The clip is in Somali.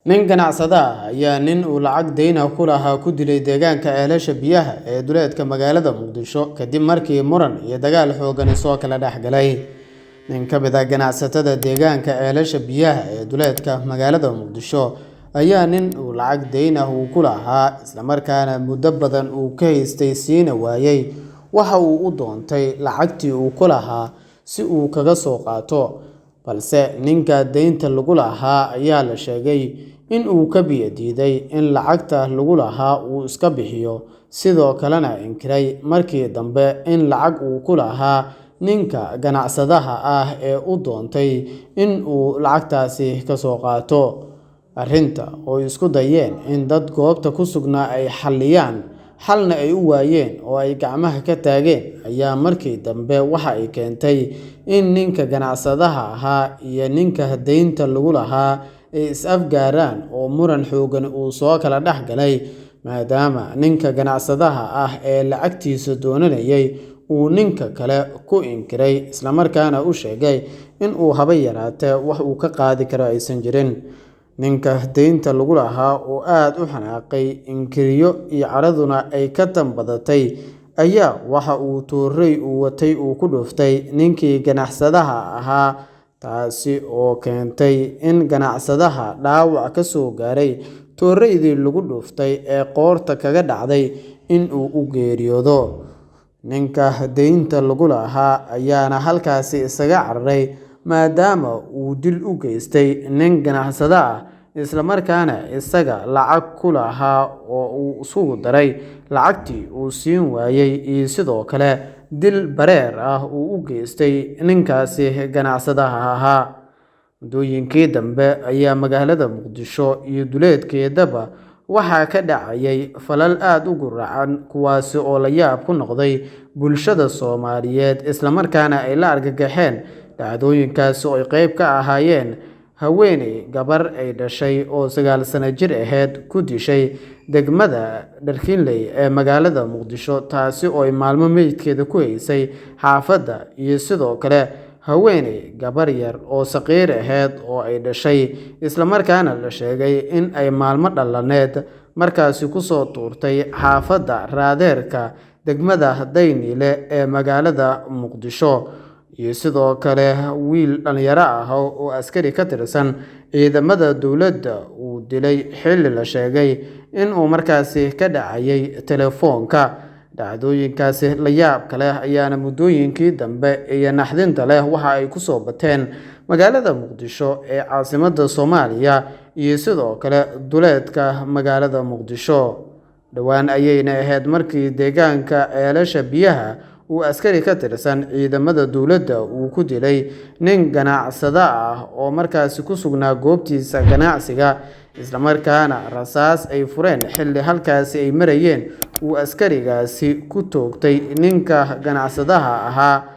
Nin ganacsade ah ayaa nin uu lacag deyn ah ku lahaa ku dilay deegaanka ceelasha biyaha ee duleedka magaalada Muqdisho kadib markii muran iyo dagaal xooggan soo kala dhex galay. Nin ka mid ah ganacsatada deegaanka ceelasha biyaha ee duleedka magaalada Muqdisho ayaa nin uu lacag deyn ah ku lahaa isla markaana muddo badan uu ka haystay siina waayay waxa uu u doontay lacagtii uu ku lahaa si uu kaga soo qaato, balse ninka deynta lagu lahaa ayaa la sheegay in uu ka biyo diiday in lacagta lagu lahaa uu iska bixiyo, sidoo kalena inkiray markii dambe in lacag uu ku lahaa ninka ganacsadaha ah ee u doontay in uu lacagtaasi ka soo qaato. Arrinta oo isku dayeen in dad goobta ku sugnaa ay xalliyaan, xalna ay u waayeen oo ay gacmaha ka taageen, ayaa markii dambe waxa ay keentay in ninka ganacsadaha ahaa iyo ninka deynta lagu lahaa ay is-afgaaraan oo muran xooggan uu soo kala dhex galay, maadaama ninka ganacsadaha ah ee lacagtiisa doonayay uu ninka kale ku inkiray isla markaana u sheegay in uu haba yaraatee wax uu ka qaadi karo aysan jirin. Ninka deynta lagu lahaa oo aad u xanaaqay, inkiriyo iyo caraduna ay ka tanbadatay, ayaa waxa uu toorey uu watay uu ku dhuftay ninkii ganacsadaha ahaa, taasi oo keentay in ganacsadaha dhaawac ka soo gaaray tooreydii lagu dhuftay ee qoorta kaga dhacday in uu u geeriyoodo. Ninka deynta lagu lahaa ayaana halkaasi isaga cararay maadaama uu dil u geystay nin ganacsade ah isla markaana isaga lacag ku lahaa oo uu isugu daray lacagtii uu siin waayay iyo sidoo kale dil bareer ah uu u geystay ninkaasi ganacsadaha ahaa. Muddooyinkii dambe ayaa magaalada Muqdisho iyo duleedkeedaba waxaa ka dhacayay falal aad u gurracan, kuwaasi oo la yaab ku noqday bulshada Soomaaliyeed isla markaana ay la argagaxeen. Dhacdooyinkaasi oo ay qayb ka ahaayeen haweeney gabar ay dhashay oo 9 sano jir ahayd ku dishay degmada Dharkiinley ee magaalada Muqdisho, taasi oo ay maalmo meydkeeda ku haysay xaafadda, iyo sidoo kale haweeney gabar yar oo saqiir ahayd oo ay dhashay isla markaana la sheegay in ay maalmo dhalaneed markaasi ku soo tuurtay xaafadda Raadeerka degmada Daynile ee magaalada Muqdisho, iyo sidoo kale wiil dhalinyaro ah oo askari ka tirsan ciidamada dowladda uu dilay xilli la sheegay in uu markaasi ka dhacayay telefoonka. Dhacdooyinkaasi la yaabka leh ayaana muddooyinkii dambe iyo naxdinta leh waxa ay ku soo bateen magaalada Muqdisho ee caasimadda Soomaaliya iyo sidoo kale duleedka magaalada Muqdisho. Dhowaan ayayna ahayd markii deegaanka ceelasha biyaha uu askari ka tirsan ciidamada dowladda uu ku dilay nin ganacsade ah oo markaasi ku sugnaa goobtiisa ganacsiga, isla markaana rasaas ay fureen xilli halkaasi ay marayeen uu askarigaasi ku toogtay ninka ganacsadaha ahaa.